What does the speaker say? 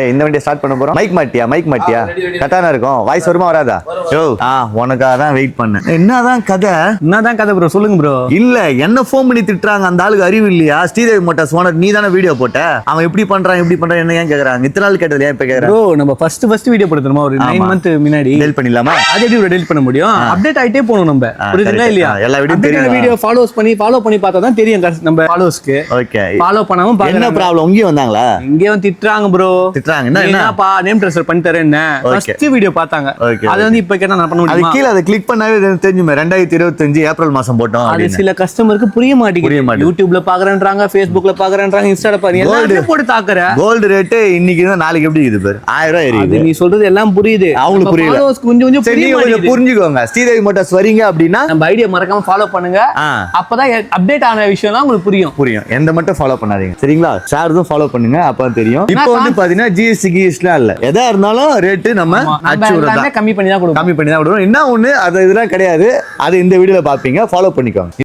இந்த வண்டியை ஸ்டார்ட் பண்ண போறோம். மைக் மாட்டியா கரெக்டான இருக்கும். வாய்ஸ் வருமா வராதா? யோ உனக்காக தான் வெயிட் பண்ணேன். என்னதான் கதை ப்ரோ, சொல்லுங்க ப்ரோ. இல்ல என்ன ஃபோன் பண்ணி திட்டுறாங்க, அந்த ஆளுக்கு அறிவு இல்லையா? ஸ்ரீதேவி மோட்டார்ஸ் ஓனர் நீ தானே வீடியோ போட்ட, அவன் எப்படி பண்றான் என்ன ஏன் கேக்குறாங்க? இத்தனை நாள் கேட்டது ஏன் இப்ப கேக்குறாங்க? ப்ரோ நம்ம ஃபர்ஸ்ட் வீடியோ போடுறோமா ஒரு 9 மந்த் முன்னாடி டெலிட் பண்ணிடலாமா? அது எப்படி டெலிட் பண்ண முடியும்? அப்டேட் ஆயிட்டே போணும் நம்ம, புரியுதுங்களா இல்லையா? எல்லா வீடியோ ஃபாலோ பண்ணி பார்த்தா தான் தெரியும் நம்ம ஃபாலோவர்ஸ்க்கு. ஓகே, ஃபாலோ பண்ணாம என்ன ப்ராப்ளம்? இங்க வந்தாங்களா? இங்க வந்து திட்டுறாங்க ப்ரோ. என்னப்பா நேம் ட்ரான்ஸ்ஃபர் பண்ணி தரேன் என்ன ஃபர்ஸ்ட் வீடியோ பார்த்தாங்க. அது வந்து இப்ப கேட்டா நான் பண்ண முடியுமா? அது கீழ அதை கிளிக் பண்ணாவே தெரிஞ்சுமே. 2025 ஏப்ரல் மாசம் போட்டோம். அது சில கஸ்டமருக்கு புரிய மாட்டேங்குது. யூடியூப்ல பாக்குறேன்றாங்க, Facebookல பாக்குறேன்றாங்க, இன்ஸ்டால பாருங்க, எல்லாரும் போட்டு தாக்குற. கோல்ட் ரேட் இன்னைக்கு தான் நாளைக்கு எப்படி இது பாரு 1000 ரூபாய் ஏறிது. நீ சொல்றது எல்லாம் புரியுது, அவங்களுக்கு புரியல. கொஞ்சம் புரிஞ்சுக்கோங்க. ஸ்ரீதேவி மோட்டார்ஸ் வரீங்க அப்படின்னா நம்ம ஐடியா மறக்காம ஃபாலோ பண்ணுங்க. அப்பதான் அப்டேட் ஆன விஷயம்லாம் உங்களுக்கு புரியும். எந்த மட்டும் ஃபாலோ பண்ணாதீங்க சரிங்களா? ஷேர்தும் ஃபாலோ பண்ணுங்க, அப்பதான் தெரியும். இப்போ வந்து பாத்தீங்கன்னா GST கிஸ்லாம் இல்ல, எதா இருந்தாலும் ரேட் நம்ம கம்மி பண்ணி தான் கொடுப்போம். என்ன ஒண்ணு அது இதெல்லாம் கிடையாது. அது இந்த வீடியோல பாப்பீங்க, ஃபாலோ பண்ணிக்கோங்க.